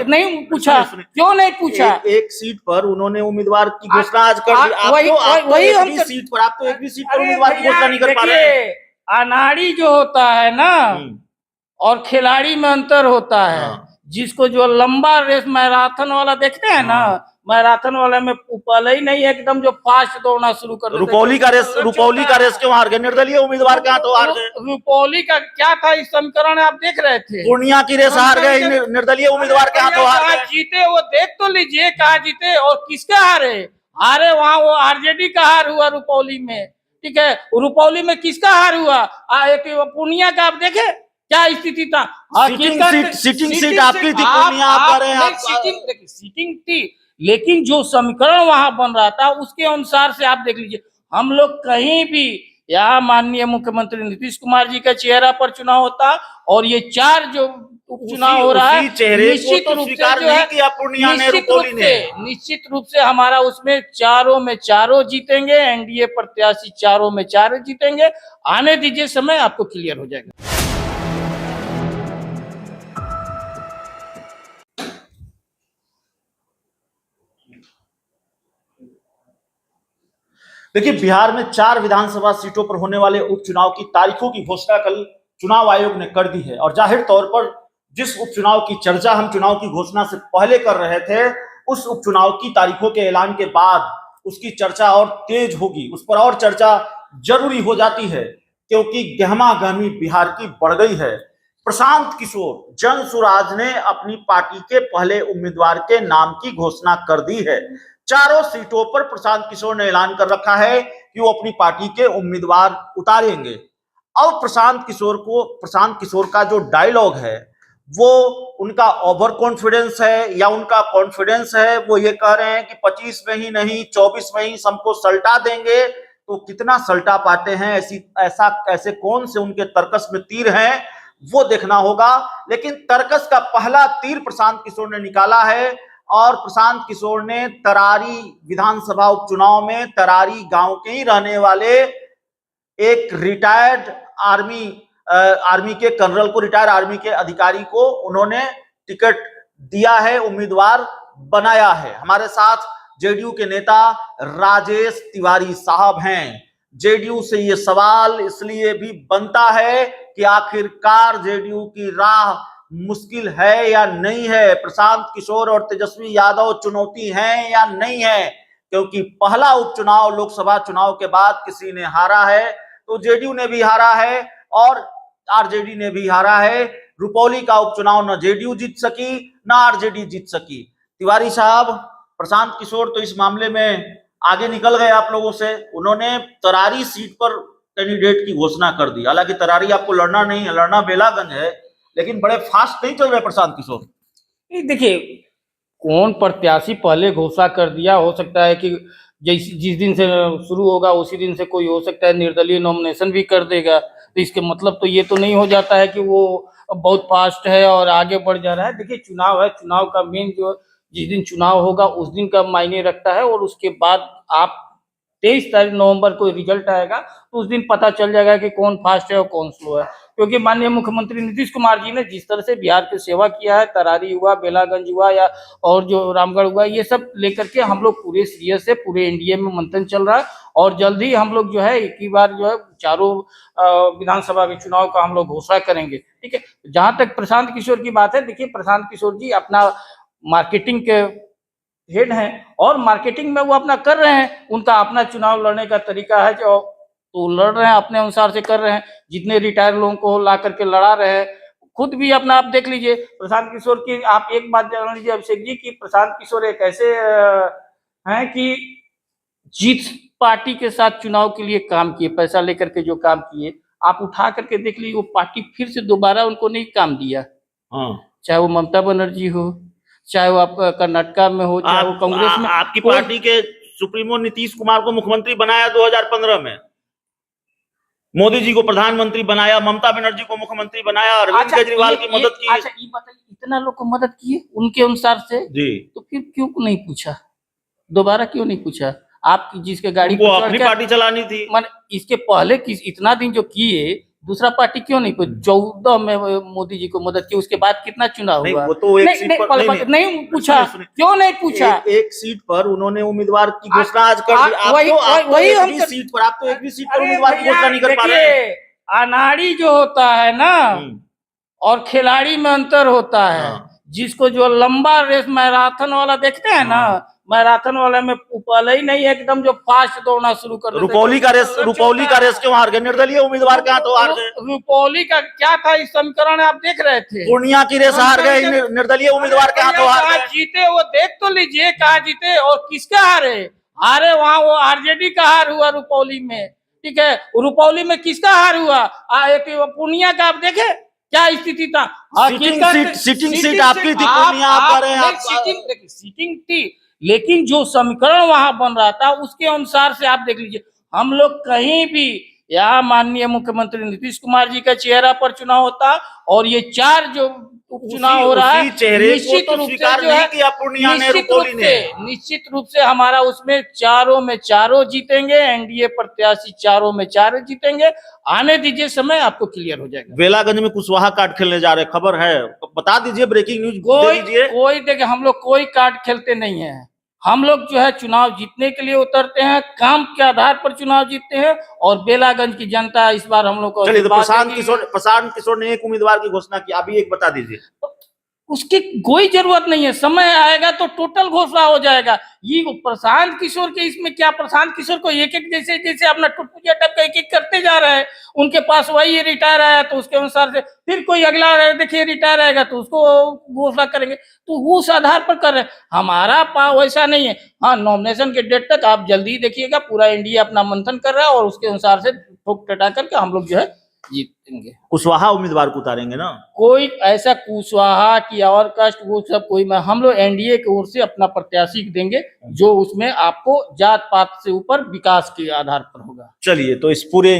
नहीं पूछा, क्यों नहीं पूछा? एक सीट पर उन्होंने उम्मीदवार की घोषणा आज कर दी। वही एक भी सीट पर आप तो एक भी सीट पर उम्मीदवार की घोषणा नहीं कर पा रहे हैं। अनाड़ी जो होता है ना और खिलाड़ी में अंतर होता है। जिसको जो लंबा रेस मैराथन वाला देखते हैं ना, मैराथन वाले में पहले ही नहीं एकदम जो फास्ट दौड़ना शुरू कर देते। रुपौली का रेस क्यों हार गए? निर्दलीय उम्मीदवार के हाथों हार गए। रुपौली का क्या था इस समीकरण आप देख रहे थे? पूर्णिया की रेस हार गए, निर्दलीय उम्मीदवार के हाथों हार गए। जीते वो देख तो लीजिए, कहा जीते और किसके हारे? वहां वो आरजेडी का हार हुआ रुपौली में, ठीक है। रुपौली में किसका हार हुआ? एक पूर्णिया का आप देखे क्या स्थिति था? सीटिंग सीट आपकी थी, पूर्णिया आप कह रहे हैं। सीटिंग थी, लेकिन जो समीकरण वहां बन रहा था उसके अनुसार से आप देख लीजिए। हम लोग कहीं भी यहाँ माननीय मुख्यमंत्री नीतीश कुमार जी का चेहरा पर चुनाव होता और ये 4 जो उपचुनाव हो रहा है, निश्चित रूप से जो है निश्चित रूप से हमारा उसमें चारों में चारों जीतेंगे। एनडीए प्रत्याशी चारों में चारों जीतेंगे। आने दीजिए समय, आपको क्लियर हो जाएगा। देखिए, बिहार में 4 विधानसभा सीटों पर होने वाले उपचुनाव की तारीखों की घोषणा कल चुनाव आयोग ने कर दी है। और जाहिर तौर पर जिस उपचुनाव की चर्चा हम चुनाव की घोषणा से पहले कर रहे थे, उस उपचुनाव की तारीखों के ऐलान के बाद उसकी चर्चा और तेज होगी, उस पर और चर्चा जरूरी हो जाती है, क्योंकि गहमा-गहमी बिहार की बढ़ गई है। प्रशांत किशोर जनसुराज ने अपनी पार्टी के पहले उम्मीदवार के नाम की घोषणा कर दी है। चारों सीटों पर प्रशांत किशोर ने ऐलान कर रखा है कि वो अपनी पार्टी के उम्मीदवार उतारेंगे। अब प्रशांत किशोर का जो डायलॉग है वो उनका ओवर कॉन्फिडेंस है या उनका कॉन्फिडेंस है। वो ये कह रहे हैं कि 25 में ही नहीं 24 में ही सबको सल्टा देंगे। तो कितना सल्टा पाते हैं, ऐसे कौन से उनके तर्कस में तीर हैं, वो देखना होगा। लेकिन तर्कस का पहला तीर प्रशांत किशोर ने निकाला है और प्रशांत किशोर ने तरारी विधानसभा उपचुनाव में तरारी गांव के ही रहने वाले एक रिटायर्ड आर्मी के कर्नल को, रिटायर्ड आर्मी के अधिकारी को उन्होंने टिकट दिया है, उम्मीदवार बनाया है। हमारे साथ जेडीयू के नेता राजेश तिवारी साहब हैं। जेडीयू से ये सवाल इसलिए भी बनता है कि आखिरकार जेडीयू की राह मुश्किल है या नहीं है, प्रशांत किशोर और तेजस्वी यादव चुनौती है या नहीं है। क्योंकि पहला उपचुनाव लोकसभा चुनाव के बाद किसी ने हारा है, तो जेडीयू ने भी हारा है और आरजेडी ने भी हारा है। रुपौली का उपचुनाव न जेडीयू जीत सकी न आरजेडी जीत सकी। तिवारी साहब, प्रशांत किशोर तो इस मामले में आगे निकल गए आप लोगों से। उन्होंने तरारी सीट पर कैंडिडेट की घोषणा कर दी। हालांकि तरारी आपको लड़ना नहीं है, लड़ना बेलागंज है, लेकिन बड़े फास्ट नहीं चल रहे प्रशांत किशोर। देखिए, कौन प्रत्याशी पहले घोषणा कर दिया, हो सकता है कि जिस दिन से शुरू होगा उसी दिन से कोई हो सकता है निर्दलीय नॉमिनेशन भी कर देगा। तो इसके मतलब तो ये तो नहीं हो जाता है कि वो बहुत फास्ट है और आगे बढ़ जा रहा है। देखिए, चुनाव है, चुनाव का मेन जो जिस दिन चुनाव होगा उस दिन का मायने रखता है। और उसके बाद आप 23 नवंबर को रिजल्ट आएगा तो उस दिन पता चल जाएगा कि कौन फास्ट है और कौन स्लो है। क्योंकि माननीय मुख्यमंत्री नीतीश कुमार जी ने जिस तरह से बिहार की सेवा किया है, तरारी हुआ, बेलागंज हुआ या और जो रामगढ़ हुआ, ये सब लेकर के हम लोग पूरे सीरियस से पूरे एनडीए में मंथन चल रहा है। और जल्द ही हम लोग जो है एक ही बार जो है चारों विधानसभा के चुनाव का हम लोग घोषणा करेंगे, ठीक है। जहां तक प्रशांत किशोर की बात है, देखिए प्रशांत किशोर जी अपना मार्केटिंग के हेड हैं और मार्केटिंग में वो अपना कर रहे हैं। उनका अपना चुनाव लड़ने का तरीका है, जो तो लड़ रहे हैं, अपने अनुसार से कर रहे हैं। जितने रिटायर लोगों को ला करके लड़ा रहे हैं, खुद भी अपना आप देख लीजिए प्रशांत किशोर की। आप एक बात जान लीजिए अभिषेक जी की प्रशांत किशोर एक ऐसे हैं कि जिस पार्टी के साथ चुनाव के लिए काम किए, पैसा लेकर के जो काम किए, आप उठा करके देख लीजिए, वो पार्टी फिर से दोबारा उनको नहीं काम दिया। चाहे वो ममता बनर्जी हो, चाहे वो आपका कर्नाटका में हो, चाहे वो कांग्रेस में। आपकी पार्टी के सुप्रीमो नीतीश कुमार को मुख्यमंत्री बनाया 2015 में, मोदी जी को प्रधानमंत्री बनाया, ममता बनर्जी को मुख्यमंत्री बनाया, अरविंद केजरीवाल की मदद की। अच्छा, ये बताइए, इतना लोग को मदद किए उनके अनुसार से जी, तो फिर क्यों नहीं पूछा दोबारा, क्यों नहीं पूछा? आप जिसके गाड़ी वो अपनी पार्टी चलानी थी। मान इसके पहले किस इतना दिन जो किए, दूसरा पार्टी क्यों नहीं? 14 में मोदी जी को मदद की, उसके बाद कितना चुनाव नहीं, हुआ? वो तो एक नहीं, सीट नहीं, पर नहीं पूछा, सुनिए। क्यों नहीं पूछा? एक सीट पर उन्होंने उम्मीदवार की घोषणा आज कर दी। आप वही तो एक भी हम सीट पर, आप तो एक भी सीट पर अरे उम्मीदवार की भैया, घोषणा नहीं कर पा रहे हैं। देखिए, अनाड़ी जो होता है ना और खिलाड़ी में अंतर होता है। हाँ। जिसको जो लंबा रेस मैराथन वाला देखते हैं ना, मैराथन वाले में पहले ही नहीं एकदम जो फास्ट दौड़ना शुरू कर देते हैं। रुपौली का रेस क्यों हार गए? निर्दलीय उम्मीदवार के हाथों हार गए। रुपौली का क्या था इस समीकरण आप देख रहे थे? पूर्णिया की रेस हार गए, निर्दलीय उम्मीदवार के हाथों हार गए। जीते वो देख तो लीजिए, कहा जीते और किसका हारे? हारे वहां वो आरजेडी का हार हुआ रुपौली में, ठीक है। रुपौली में किसका हार हुआ? एक पूर्णिया का आप देखे क्या स्थिति था? सीटिंग सीट आपकी थी पूर्णिया, आप कह रहे हैं सीटिंग थी, लेकिन जो समीकरण वहां बन रहा था उसके अनुसार से आप देख लीजिए। हम लोग कहीं भी यहाँ माननीय मुख्यमंत्री नीतीश कुमार जी का चेहरा पर चुनाव होता और ये 4 जो उपचुनाव हो रहा है, निश्चित रूप से जो है निश्चित रूप से हमारा उसमें चारों में चारों जीतेंगे। एनडीए प्रत्याशी चारों में चारों जीतेंगे। आने दीजिए, समय आपको क्लियर हो जाएगा। बेलागंज में कुशवाहा कार्ड खेलने जा रहे, खबर है, बता दीजिए, ब्रेकिंग न्यूज दे दीजिए। कोई देखिए, हम लोग कोई कार्ड खेलते नहीं है। हम लोग जो है चुनाव जीतने के लिए उतरते हैं, काम के आधार पर चुनाव जीतते हैं और बेलागंज की जनता इस बार हम लोग को। चलिए, तो प्रशांत किशोर ने एक उम्मीदवार की घोषणा की, अभी एक बता दीजिए। उसकी कोई जरूरत नहीं है, समय आएगा तो टोटल घोषणा हो जाएगा। ये प्रशांत किशोर के इसमें क्या? प्रशांत किशोर को एक एक जैसे जैसे अपना टुटपुटिया टाइप का एक एक करते जा रहे हैं। उनके पास वही रिटायर आया तो उसके अनुसार से फिर कोई अगला देखिए रिटायर आएगा तो उसको घोषणा करेंगे, तो उस आधार पर कर रहे हैं। हमारा वैसा नहीं है। हाँ, नॉमिनेशन के डेट तक आप जल्दी देखिएगा, पूरा इंडिया अपना मंथन कर रहा है और उसके अनुसार से ठोक टटा करके हम लोग जो है जीतेंगे। कुशवाहा उम्मीदवार को उतारेंगे ना? कोई ऐसा कुशवाहा की और कास्ट वो सब कोई मैं, हम लोग एनडीए की ओर से अपना प्रत्याशी देंगे जो उसमें आपको जात पात से ऊपर विकास के आधार पर होगा। चलिए, तो इस पूरे